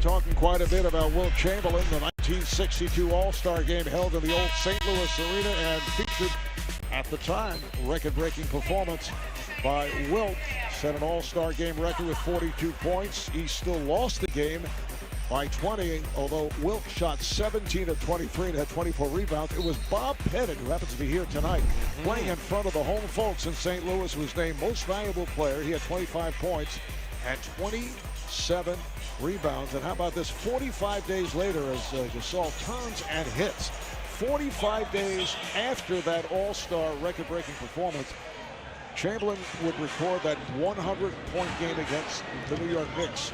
talking quite a bit about Wilt Chamberlain, the 1962 All-Star game held in the old St. Louis Arena and featured, at the time, record-breaking performance by Wilt. Set an All-Star game record with 42 points. He still lost the game by 20, although Wilt shot 17 of 23 and had 24 rebounds. It was Bob Pettit, who happens to be here tonight, playing in front of the home folks in St. Louis, who was named Most Valuable Player. He had 25 points and 27 rebounds. And how about this? 45 days later, as Gasol turns and hits, 45 days after that All-Star record-breaking performance, Chamberlain would record that 100-point game against the New York Knicks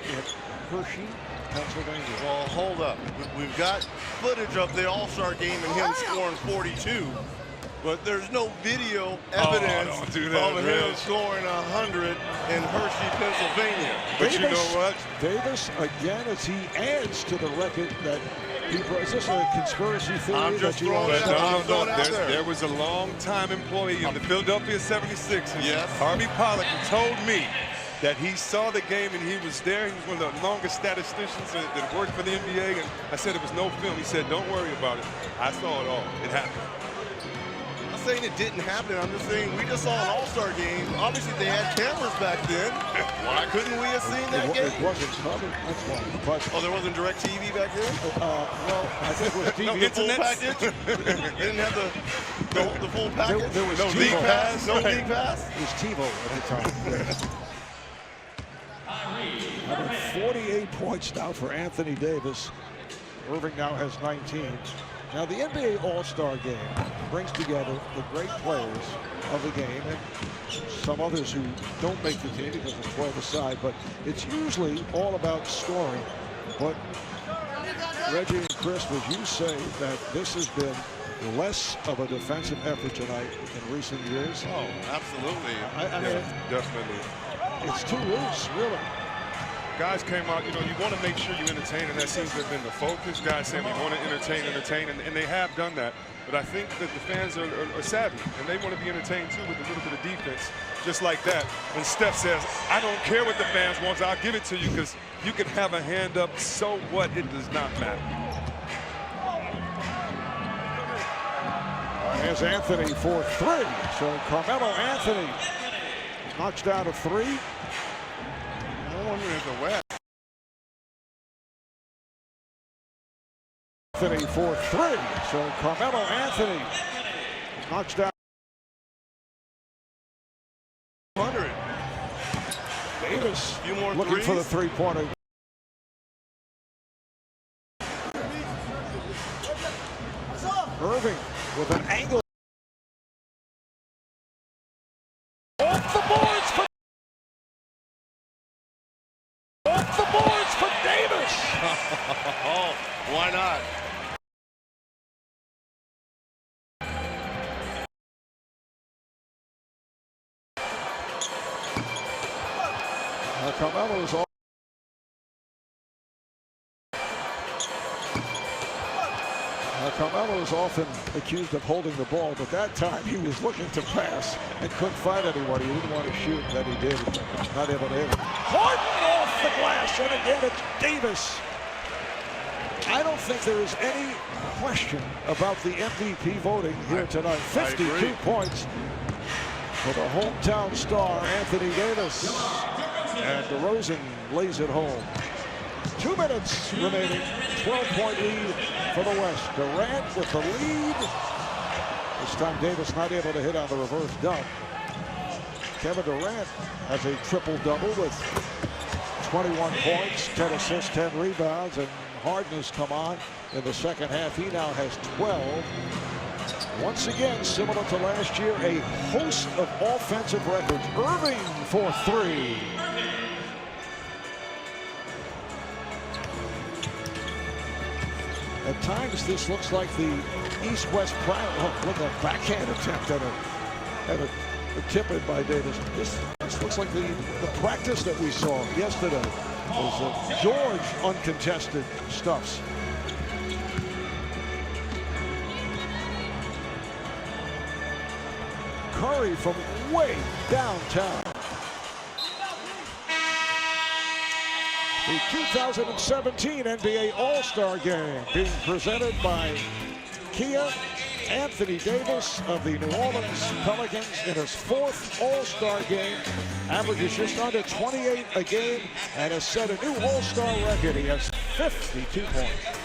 in Hershey, Pennsylvania. Well, hold up. We've got footage of the All-Star game and him scoring 42, but there's no video evidence of him scoring 100 in Hershey, Pennsylvania. But Davis, you know what? Davis, again, as he adds to the record that is this a conspiracy theory? I'm just throwing it out. There was a long-time employee in the Philadelphia 76ers, yes, Harvey Pollack, who told me that he saw the game and he was there. He was one of the longest statisticians that worked for the NBA. And I said it was no film. He said, don't worry about it. I saw it all. It happened. I'm not saying it didn't happen. I'm just saying we just saw an All-Star game. Obviously, they had cameras back then. Why couldn't we have seen that game? It wasn't covered. That's why. But, oh, there wasn't direct TV back then? Well, I think it was TV. No internet package? They didn't have the full package? There was no TiVo. league pass? No league pass? It was TiVo at the time. Yes. 48 points now for Anthony Davis. Irving now has 19. Now the NBA All-Star Game brings together the great players of the game and some others who don't make the team because it's 12 aside, but it's usually all about scoring. But Reggie and Chris, would you say that this has been less of a defensive effort tonight in recent years? Oh, absolutely. I mean, definitely. It's too loose, really. Guys came out, you know, you want to make sure you entertain, and that seems to have been the focus. Guys saying we want to entertain, and they have done that. But I think that the fans are savvy, and they want to be entertained, too, with a little bit of defense, just like that. And Steph says, I don't care what the fans want, I'll give it to you, because you can have a hand up, so what, it does not matter. Here's Anthony for three. So Carmelo Anthony knocks down a three. No one in the West. Anthony for three. So Carmelo Anthony knocks down 100. Davis A few more looking threes for the three-pointer. Irving with an angle. Off the boards for Davis. Oh, why not? Carmelo is off. Carmelo is often accused of holding the ball, but that time he was looking to pass and couldn't find anybody. He didn't want to shoot, and then he did. Not able to hit it. Harden off the glass, and again it's Davis. I don't think there is any question about the MVP voting here tonight. 52 points for the hometown star, Anthony Davis. And DeRozan lays it home. 2 minutes remaining. 12-point lead for the West. Durant with the lead. This time Davis not able to hit on the reverse dunk. Kevin Durant has a triple-double with 21 points, 10 assists, 10 rebounds, and Harden has come on in the second half. He now has 12. Once again, similar to last year, a host of offensive records. Irving for three. At times, this looks like the East-West prime. Look at a backhand attempt at a tip-in by Davis. This looks like the practice that we saw yesterday. Was George uncontested stuffs. Curry from way downtown. The 2017 NBA All-Star Game being presented by Kia. Anthony Davis of the New Orleans Pelicans in his 4th All-Star game, averages just under 28 a game and has set a new All-Star record. He has 52 points.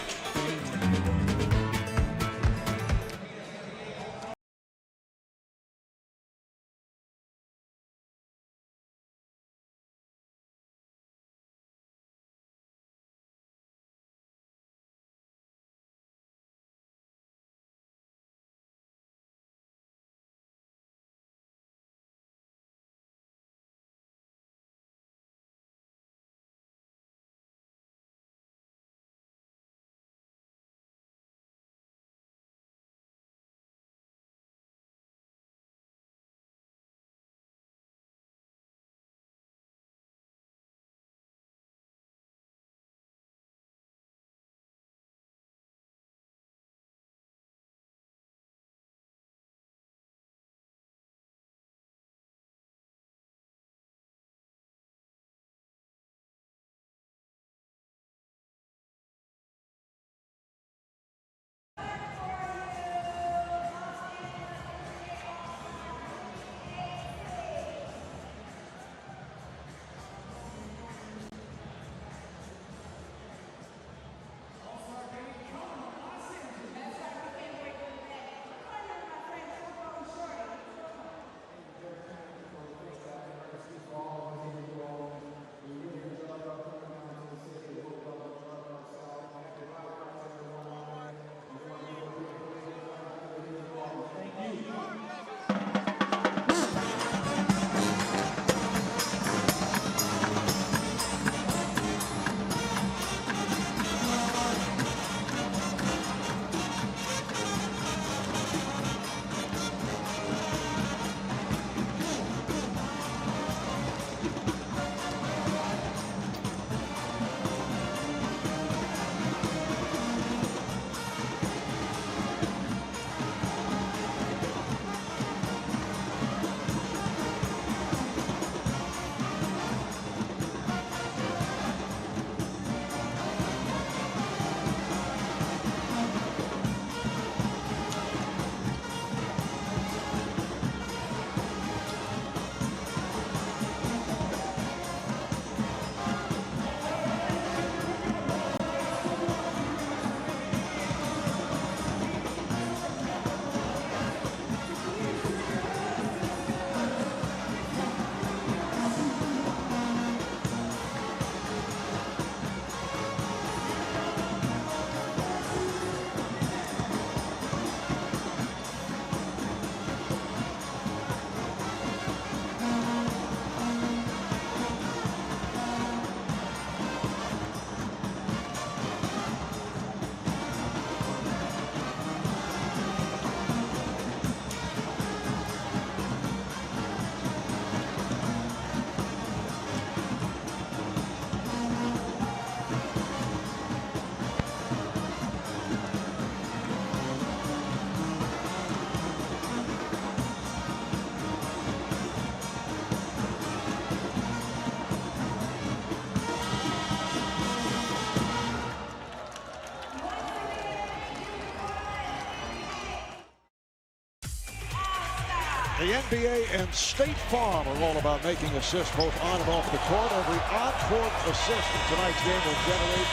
The NBA and State Farm are all about making assists both on and off the court. Every on-court assist in tonight's game will generate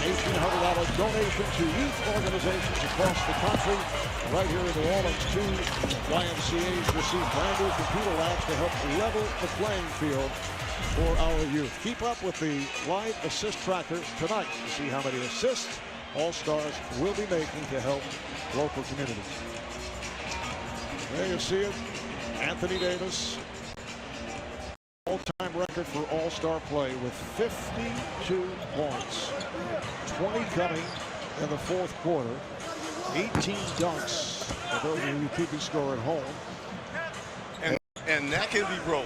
an $1,800 donation to youth organizations across the country. Right here in New Orleans, 2 YMCAs receive brand new computer labs to help level the playing field for our youth. Keep up with the live assist tracker tonight to see how many assists All-Stars will be making to help local communities. There you see it. Anthony Davis, all-time record for All-Star play with 52 points. 20 coming in the 4th quarter. 18 dunks for those of you keeping score at home. And that can be broke.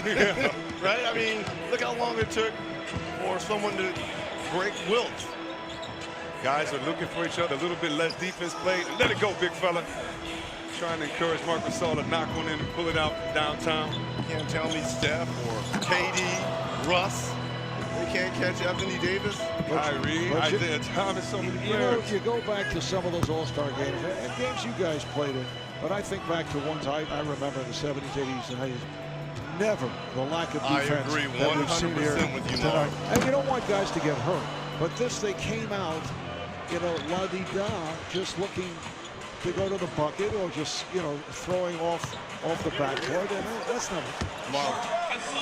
Yeah. Right? I mean, look how long it took for someone to break Wilt. Guys are looking for each other, a little bit less defense played. Let it go, big fella. Trying to encourage Marc Gasol to knock one in and pull it out downtown. You can't tell me Steph or KD, Russ, They can't catch Anthony Davis. Kyrie, Isaiah Thomas, so many players. You go back to some of those All-Star games and games you guys played in, but I think back to ones I remember in the 70s, 80s, and 90s. Never the lack of defense. I agree 100% with you, tonight. Mark. And you don't want guys to get hurt, but this, they came out, la-di-da, just looking to go to the bucket or just, throwing off the backboard, and that's not it. Mark,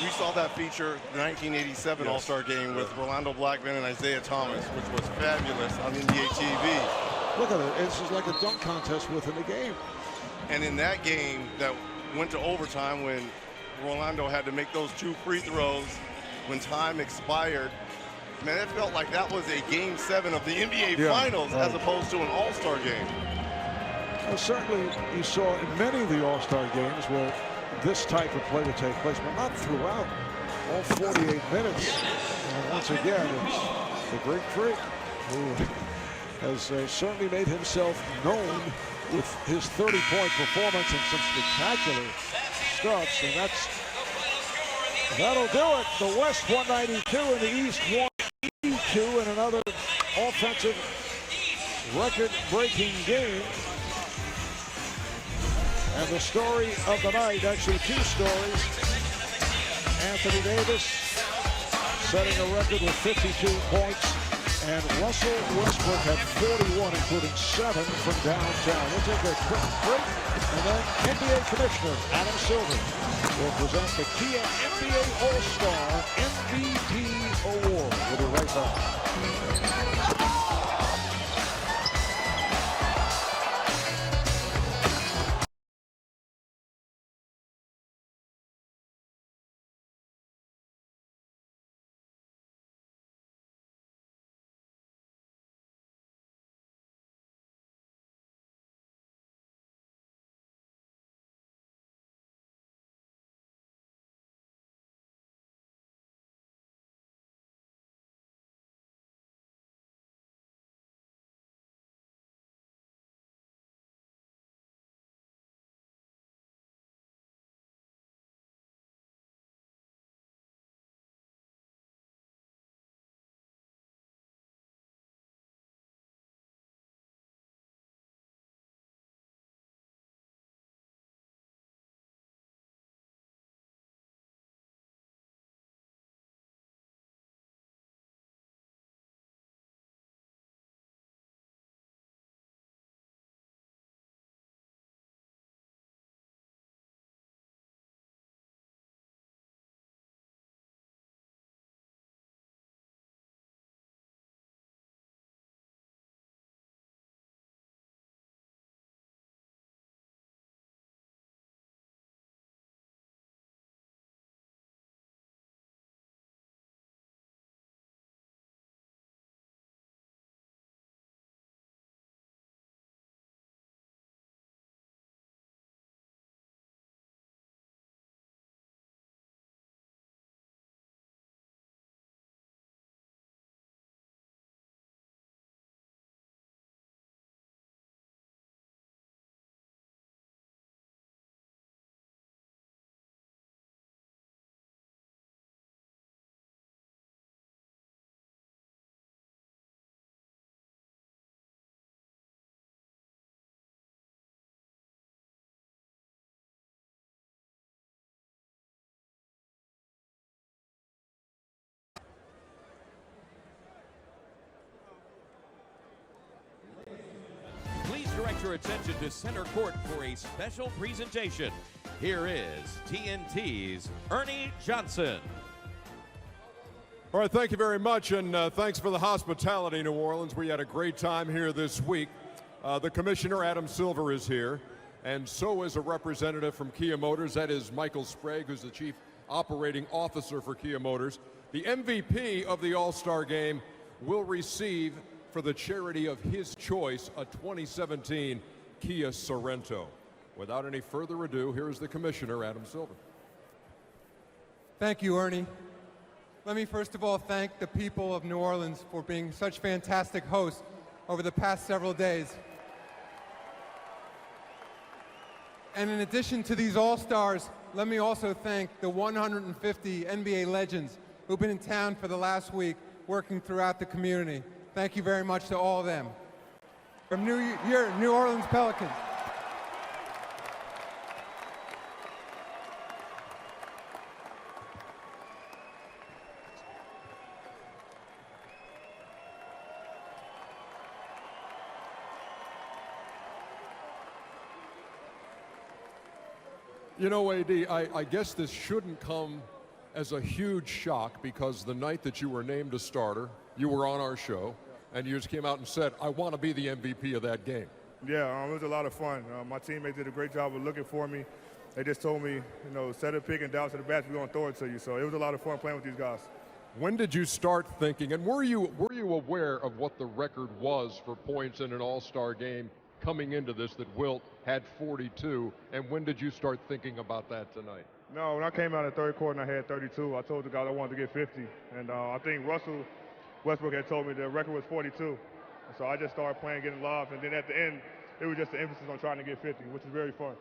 we saw that feature, the 1987 All-Star game with Rolando Blackman and Isaiah Thomas, which was fabulous on NBA TV. Look at it. It's just like a dunk contest within the game. And in that game that went to overtime when Rolando had to make those 2 free throws when time expired, man, it felt like that was a Game 7 of the NBA Finals as opposed to an All-Star game. Well, certainly you saw in many of the All-Star games where this type of play would take place, but not throughout all 48 minutes. And once again, it's the Greek Freak who has certainly made himself known with his 30-point performance and some spectacular stuffs, and that'll do it. The West 192 and the East 182 in another offensive record-breaking game. And the story of the night, actually 2 stories. Anthony Davis setting a record with 52 points, and Russell Westbrook had 41, including 7 from downtown. We'll take a quick break, and then NBA Commissioner Adam Silver will present the Kia NBA All-Star MVP Award. We'll be right back. Direct your attention to center court for a special presentation. Here is TNT's Ernie Johnson. All right, thank you very much, and thanks for the hospitality, New Orleans. We had a great time here this week. The commissioner, Adam Silver, is here, and so is a representative from Kia Motors. That is Michael Sprague, who's the chief operating officer for Kia Motors. The MVP of the All-Star Game will receive, for the charity of his choice, a 2017 Kia Sorento. Without any further ado, here is the commissioner, Adam Silver. Thank you, Ernie. Let me first of all thank the people of New Orleans for being such fantastic hosts over the past several days. And in addition to these All-Stars, let me also thank the 150 NBA legends who've been in town for the last week working throughout the community. Thank you very much to all of them. From New Orleans Pelicans. You know, AD, I guess this shouldn't come as a huge shock because the night that you were named a starter, you were on our show, and you just came out and said, I want to be the MVP of that game. Yeah, it was a lot of fun. My teammates did a great job of looking for me. They just told me, set a pick and down to the basket, we're going to throw it to you. So it was a lot of fun playing with these guys. When did you start thinking, and were you aware of what the record was for points in an all-star game coming into this, that Wilt had 42, and when did you start thinking about that tonight? No, when I came out in the third quarter and I had 32, I told the guys I wanted to get 50. And I think Russell Westbrook had told me the record was 42. And so I just started playing, getting love, and then at the end, it was just the emphasis on trying to get 50, which is very fun.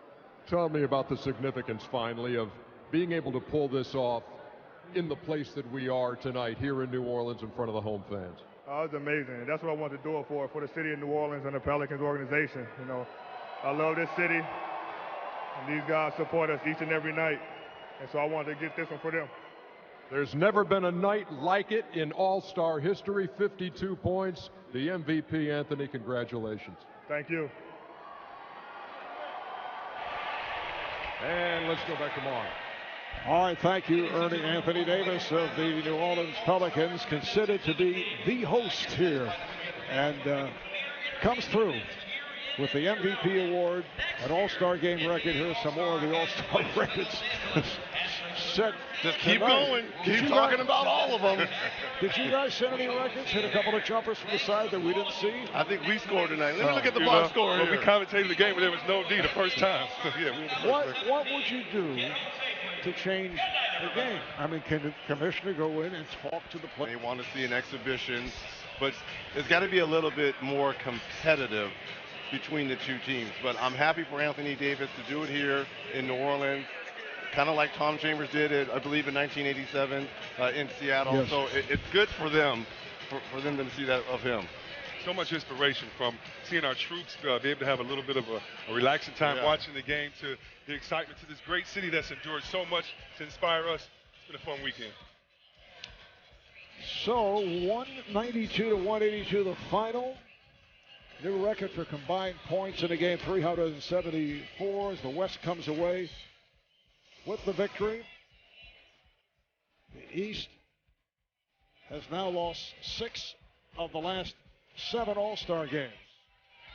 Tell me about the significance, finally, of being able to pull this off in the place that we are tonight here in New Orleans in front of the home fans. It was amazing, and that's what I wanted to do it for the city of New Orleans and the Pelicans organization. I love this city, and these guys support us each and every night, and so I wanted to get this one for them. There's never been a night like it in All-Star history. 52 points, the MVP, Anthony, congratulations. Thank you. And let's go back to Mark. All right, thank you, Anthony Davis of the New Orleans Pelicans, considered to be the host here, and comes through with the MVP award, an All-Star game record. Here's some more of the All-Star records set. Just keep tonight. going. Keep talking about all of them. Did you guys set any records? Hit a couple of jumpers from the side that we didn't see? I think we scored tonight. Let me look at the box score here. We commentated the game, but there was no D the first time. So, yeah, we were the first What would you do to change the game? I mean, can the commissioner go in and talk to the players? They want to see an exhibition, but it's got to be a little bit more competitive between the two teams. But I'm happy for Anthony Davis to do it here in New Orleans, kind of like Tom Chambers did it, I believe, in 1987 in Seattle. Yes. So it's good for them, for them to see that of him. So much inspiration from seeing our troops be able to have a little bit of a relaxing time watching the game, to the excitement, to this great city that's endured so much to inspire us. It's been a fun weekend. So 192 to 182, the final. New record for combined points in a game, 374 as the West comes away with the victory. The East has now lost 6 of the last 7 All-Star games.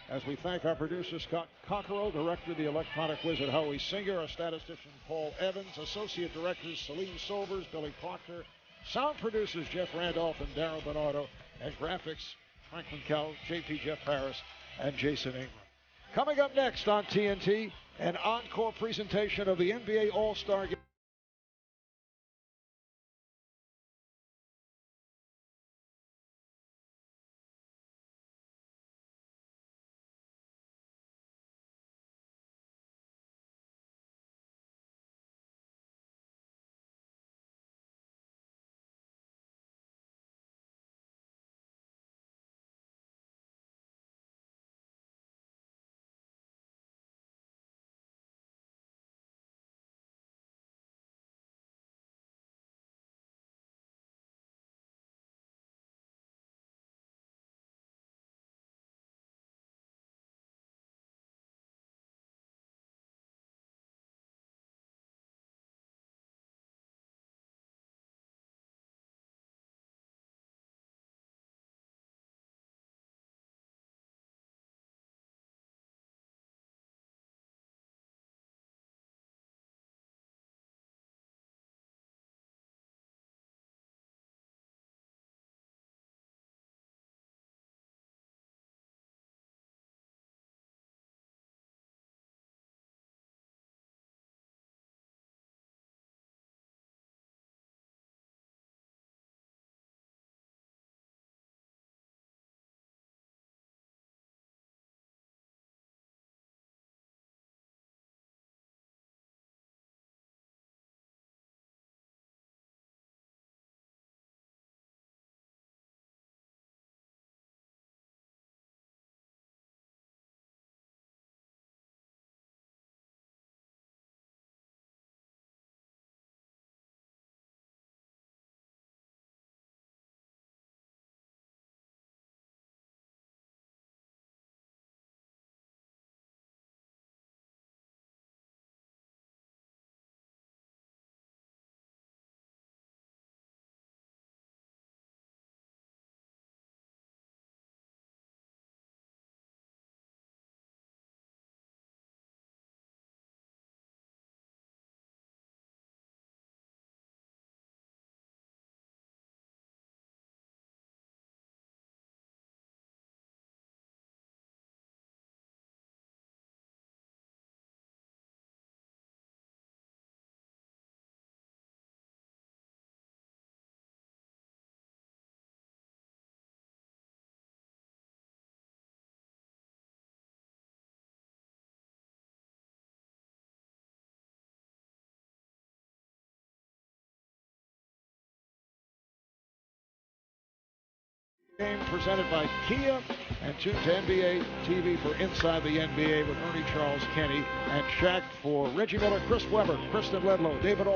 As we thank our producer, Scott Cockerill, director of the Electronic Wizard, Howie Singer, our statistician, Paul Evans, associate directors, Celine Sobers, Billy Proctor, sound producers, Jeff Randolph and Darryl Bernardo, and graphics, Franklin Kell, JP Jeff Harris, and Jason Ingram. Coming up next on TNT, an encore presentation of the NBA All-Star Game. Game presented by Kia, and tune to NBA TV for Inside the NBA with Ernie Charles Kenny, and Shaq for Reggie Miller, Chris Webber, Kristen Ledlow, David